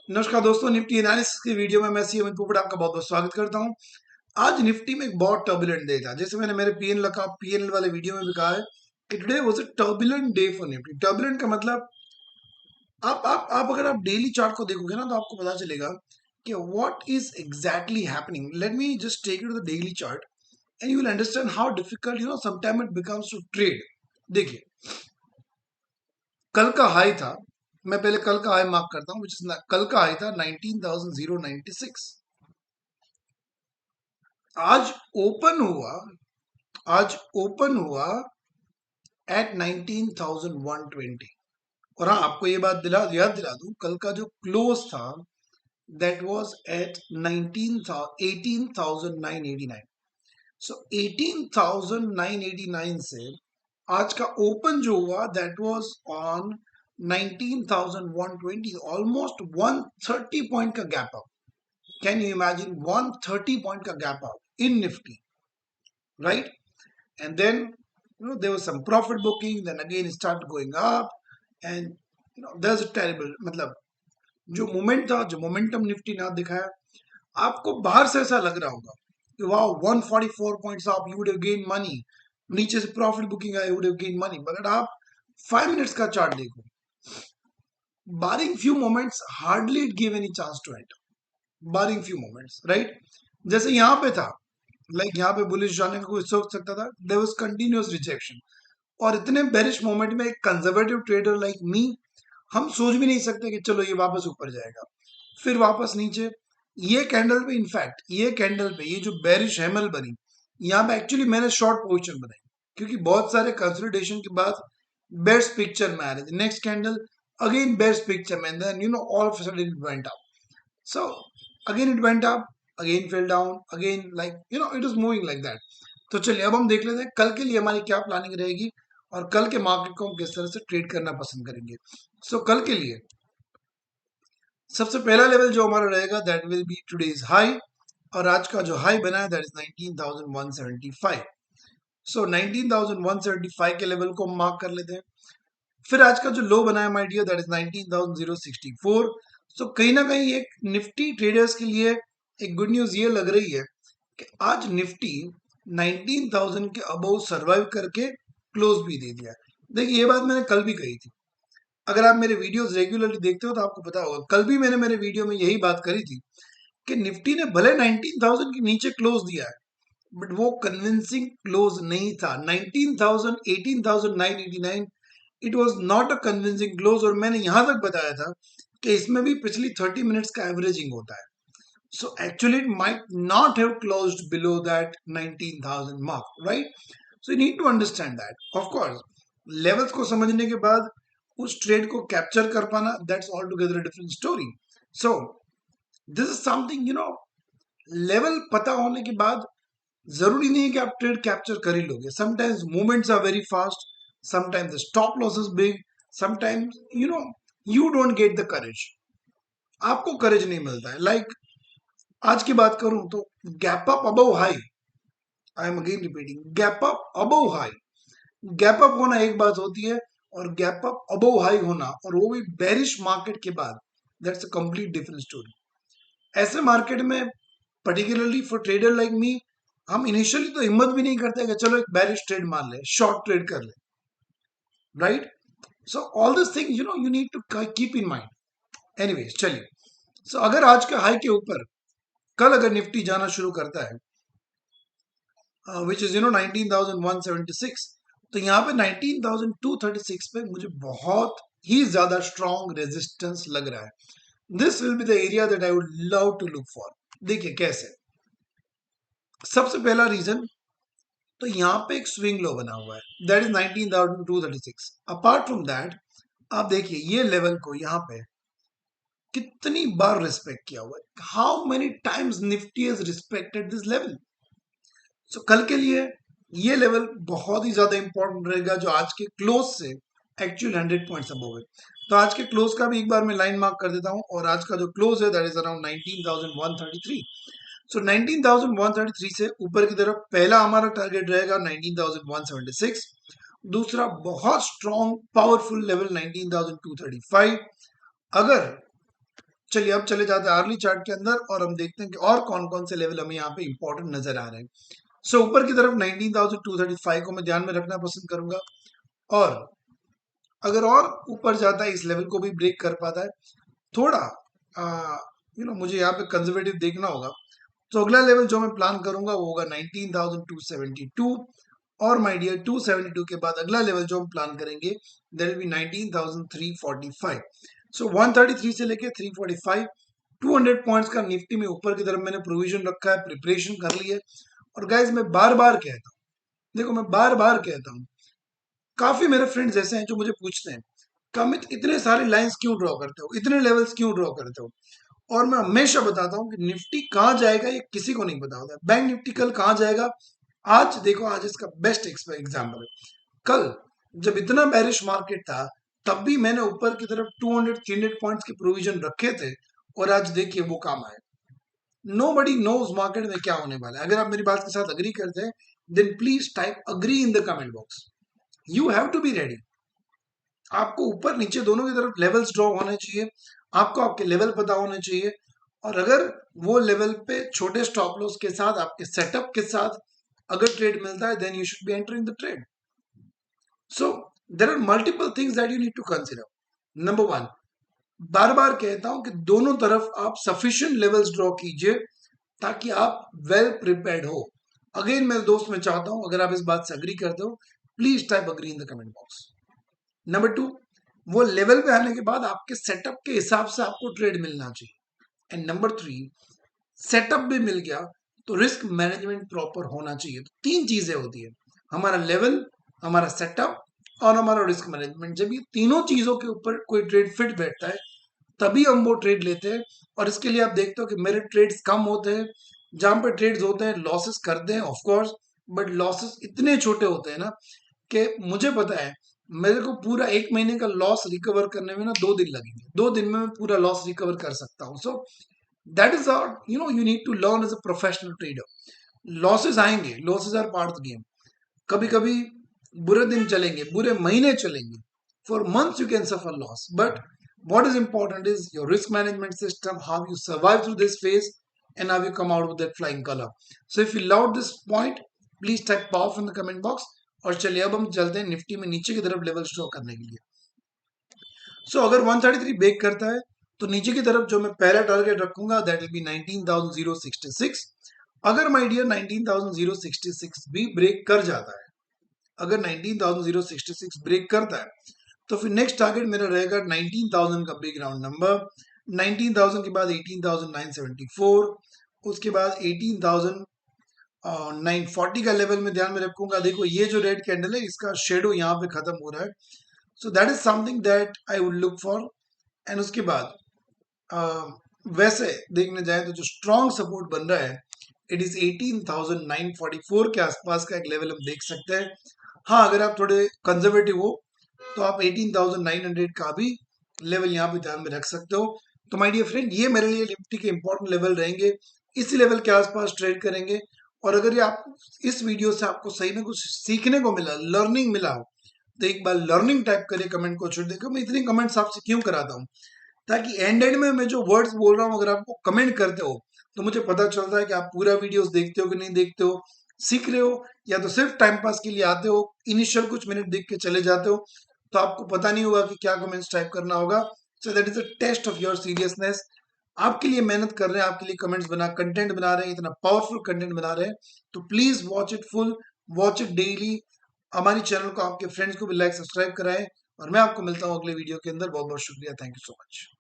नमस्कार दोस्तों, Nifty analysis की वीडियो में मैं सी अमित पोपट आपका बहुत बहुत स्वागत करता हूं। आज निफ्टी में एक बहुत टर्बुलेंट डे था। जैसे मैंने मेरे पीएनएल वाले वीडियो में भी कहा है कि today was a turbulent day for Nifty. Turbulent का मतलब आप अगर आप डेली चार्ट को देखोगे ना तो आपको पता चलेगा कि what is exactly happening. Let me just take you to the daily chart and you will understand how difficult sometime it becomes to trade. देखिए, कल का हाई था, मैं पहले कल का हाई मार्क करता हूं, विच इज कल का हाई था 19,096। आज ओपन हुआ आज ओपन हुआ एट 19,120। और हाँ, आपको ये बात याद दिला दूं, कल का जो क्लोज था दैट वाज एट 18,989। सो 18,989 से आज का ओपन जो हुआ that was on 19,120, almost 130 point का gap up. Can you imagine 130 point का gap up in Nifty, right? And then there was some profit booking, then again it started going up, and there's a terrible, मतलब जो moment था, जो momentum Nifty ने दिखाया, आपको बाहर से ऐसा लग रहा होगा कि वाह 144 points up, you would have gain money, नीचे से प्रॉफिट बुकिंग आया, you would have gain money. मगर आप 5 मिनट्स का चार्ट देखो, barring few moments hardly it give any chance to enter, barring few moments, right? जैसे यहाँ पे था, लाइक यहाँ पे बुलिश जाने का कोई सोच सकता था, देयर वाज कंटिन्यूअस रिजेक्शन। और इतने बेरिश मोमेंट में एक कंजर्वेटिव ट्रेडर लाइक मी, हम सोच भी नहीं सकते कि चलो ये वापस ऊपर जाएगा, फिर वापस नीचे। ये कैंडल पे, इनफैक्ट ये कैंडल पे, ये जो बेरिश हैमल बनी, यहाँ पे एक्चुअली मैंने शॉर्ट पोजीशन बनाई, क्योंकि बहुत सारे कंसोलिडेशन के बाद बेस्ट पिक्चर में आ रहे थे। Next candle again best picture में, then all of a sudden it went up. So again it went up, again fell down, again, like it is moving like that. तो चलिए अब हम देख लेते हैं कल के लिए हमारी क्या प्लानिंग रहेगी और कल के मार्केट को हम किस तरह से ट्रेड करना पसंद करेंगे। कल के लिए सबसे पहला लेवल जो हमारा रहेगा that will be today's high, और आज का जो हाई बना है दैट इज 19,175। 19,175 के लेवल को हम मार्क कर लेते हैं। फिर आज का जो लो बना है माय डियर दैट इज 19,064। कहीं ना कहीं एक निफ्टी ट्रेडर्स के लिए एक गुड न्यूज ये लग रही है कि आज निफ्टी 19,000 के अबव सरवाइव करके क्लोज भी दे दिया। देखिए, ये बात मैंने कल भी कही थी। अगर आप मेरे वीडियोस रेगुलरली देखते हो तो आपको पता होगा, कल भी मैंने मेरे वीडियो में यही बात करी थी कि निफ्टी ने भले 19,000 के नीचे क्लोज दिया है, बट वो कन्विंसिंग क्लोज नहीं था। 19,000, 18,989, it was not a convincing close. और मैंने यहां तक बताया था कि इसमें भी पिछली 30 मिनट्स का एवरेजिंग होता है। So actually it might not have closed below that 19,000 mark, right? So you need to understand that. Of course, levels को समझने के बाद उस ट्रेड को कैप्चर कर पाना, that's altogether a different story. So this is something, level पता होने के बाद जरूरी नहीं है कि आप ट्रेड कैप्चर कर ही लोगे। Sometimes movements are very fast, sometimes the stop loss is big, sometimes you don't get the courage, आपको करेज नहीं मिलता है। लाइक आज की बात करूं तो gap up above high, I am again repeating, gap up above high. Gap up होना एक बात होती है, और गैप अप अबव हाई होना, और वो भी बेरिश मार्केट के बाद, that's a complete different story. ऐसे मार्केट में particularly for trader like me, हम इनिशियली तो हिम्मत भी नहीं करते कि चलो एक बेरिश ट्रेड मान ले, शॉर्ट ट्रेड कर ले, right? So all this thing you need to keep in mind. Anyways, चलिए, अगर आज का हाई के ऊपर कल अगर निफ्टी जाना शुरू करता है, विच इज 19,176, तो यहाँ पे 19,236 पे मुझे बहुत ही ज्यादा स्ट्रॉन्ग रेजिस्टेंस लग रहा है। This will be the area that I would love to look for. देखिए कैसे, सबसे पहला रीजन, तो यहाँ पे एक स्विंग लो बना हुआ है that is 19,236। Apart from that, आप देखिए ये लेवल को यहाँ पे कितनी बार रिस्पेक्ट किया हुआ है, how many times Nifty has respected this level. कल के लिए ये लेवल बहुत ही ज्यादा इंपॉर्टेंट रहेगा, जो आज के क्लोज से एक्चुअल 100 पॉइंट्स अबव है। तो आज के क्लोज का भी एक बार मैं लाइन मार्क कर देता हूं, और आज का जो क्लोज है दैट इज अराउंड 19,133। 19,133 से ऊपर की तरफ पहला हमारा टारगेट रहेगा 19,176। दूसरा बहुत स्ट्रॉन्ग पावरफुल लेवल 19,235। अगर चलिए अब चले जाते हैं अर्ली चार्ट के अंदर और हम देखते हैं कि और कौन कौन से लेवल हमें यहाँ पे इंपॉर्टेंट नजर आ रहे हैं। सो ऊपर की तरफ 19,235 को मैं ध्यान में रखना पसंद करूंगा, और अगर और ऊपर जाता है इस लेवल को भी ब्रेक कर पाता है, थोड़ा मुझे यहाँ पे कंजर्वेटिव देखना होगा, तो अगला लेवल जो मैं प्लान करूंगा वो होगा 19,272, और माय डियर 272 के बाद अगला लेवल जो हम प्लान करेंगे दैट विल बी 19,345। सो 133 से लेके 345, 200 पॉइंट्स का निफ्टी में ऊपर की तरफ मैंने प्रोविजन रखा है, प्रिपरेशन कर ली है। और गाइज मैं बार बार कहता हूँ, देखो मैं बार बार कहता हूँ, काफी मेरे फ्रेंड्स ऐसे हैं जो मुझे पूछते हैं कमित इतने सारे लाइंस क्यों ड्रॉ करते हो, इतने लेवल्स क्यों ड्रॉ करते हो, और मैं हमेशा बताता हूँ कि निफ्टी कहाँ जाएगा ये किसी को नहीं पता होता। बैंक निफ्टी कल कहाँ जाएगा, आज देखो, आज इसका बेस्ट एग्जाम्पल है। कल जब इतना बैरिश मार्केट था तब भी मैंने ऊपर की तरफ 200-300 पॉइंट्स के प्रोविजन रखे थे, और आज देखिए वो काम आए। Nobody knows मार्केट में क्या होने वाला है। अगर आप मेरी बात के साथ अग्री करते हैं then please type agree in the comment box. You have to be ready. आपको ऊपर नीचे दोनों की तरफ लेवल्स ड्रॉ होने चाहिए, आपको आपके लेवल पता होने चाहिए, और अगर वो लेवल पे छोटे स्टॉप लॉस के साथ आपके सेटअप के साथ अगर ट्रेड मिलता है then you should be entering the trade. So there are multiple things that you need to consider. Number one, बार बार कहता हूं कि दोनों तरफ आप सफिशिएंट लेवल्स ड्रॉ कीजिए ताकि आप वेल प्रिपेयर्ड हो। अगेन मेरे दोस्त मैं चाहता हूं अगर आप इस बात से अग्री करते हो please type agree in the comment box. Number two, वो लेवल पे आने के बाद आपके सेटअप के हिसाब से आपको ट्रेड मिलना चाहिए। एंड नंबर थ्री, सेटअप भी मिल गया तो रिस्क मैनेजमेंट प्रॉपर होना चाहिए। तो तीन चीजें होती है, हमारा लेवल, हमारा सेटअप और हमारा रिस्क मैनेजमेंट। जब ये तीनों चीजों के ऊपर कोई ट्रेड फिट बैठता है तभी हम वो ट्रेड लेते हैं। और इसके लिए आप देखते हो कि मेरे ट्रेड्स कम होते हैं, जहां पर ट्रेड्स होते हैं लॉसेस करते हैं ऑफ कोर्स, बट लॉसेस इतने छोटे होते हैं ना कि मुझे पता है मेरे को पूरा एक महीने का लॉस रिकवर करने में ना 2 दिन लगेंगे, 2 दिन में मैं पूरा लॉस रिकवर कर सकता हूँ। So that is our you need to learn as a professional trader. Losses आएंगे, losses are part of the game. कभी कभी बुरे दिन चलेंगे, बुरे महीने चलेंगे, for months you can suffer loss, but what is important is your risk management system, how you survive through this phase, and how you come out with that flying color. So if you love this point, please type power in the comment box। और चलिए अब हम चलते हैं Nifty में नीचे की तरफ लेवल स्ट्रॉ करने के लिए। सो अगर 133 ब्रेक करता है तो नीचे की तरफ जो मैं पहला टारगेट रखूंगा दैट विल बी 19,066। अगर माय डियर 19,066 भी ब्रेक कर जाता है, अगर 19,066 ब्रेक करता है तो फिर नेक्स्ट टारगेट मेरा रहेगा 19,000 का बिग राउंड नंबर। 19,000 के बाद 18,974, उसके बाद 18,940 का लेवल में ध्यान में रखूंगा। देखो ये जो रेड कैंडल है इसका शेडो यहाँ पे खत्म हो रहा है, सो that is something that I would look for. And उसके बाद वैसे देखने जाए तो जो स्ट्रॉन्ग सपोर्ट बन रहा है इट इज 18,944 के आसपास का एक लेवल हम देख सकते हैं। हाँ, अगर आप थोड़े कंजर्वेटिव हो तो आप 18,900 का भी लेवल यहाँ पे ध्यान में रख सकते हो। तो माय डियर फ्रेंड, ये मेरे लिए निफ्टी के इंपॉर्टेंट लेवल रहेंगे, इसी लेवल के आसपास ट्रेड करेंगे। और अगर ये आप इस वीडियो से आपको सही में कुछ सीखने को मिला, लर्निंग मिला हो, तो एक बार लर्निंग टाइप करिए कमेंट को छोड़। देखो मैं इतनी कमेंट्स आपसे क्यों कराता हूँ, ताकि एंड में मैं जो वर्ड्स बोल रहा हूँ अगर आपको कमेंट करते हो तो मुझे पता चलता है कि आप पूरा वीडियोस देखते हो कि नहीं देखते हो, सीख रहे हो या तो सिर्फ टाइम पास के लिए आते हो, इनिशियल कुछ मिनट देख के चले जाते हो, तो आपको पता नहीं होगा कि क्या कमेंट्स टाइप करना होगा। So that is a test of your seriousness. आपके लिए मेहनत कर रहे हैं, आपके लिए कमेंट्स बना कंटेंट बना रहे हैं, इतना पावरफुल कंटेंट बना रहे हैं, तो please watch it full, watch it daily. हमारी चैनल को आपके फ्रेंड्स को भी लाइक सब्सक्राइब कराएं, और मैं आपको मिलता हूँ अगले वीडियो के अंदर। बहुत बहुत शुक्रिया, थैंक यू सो मच।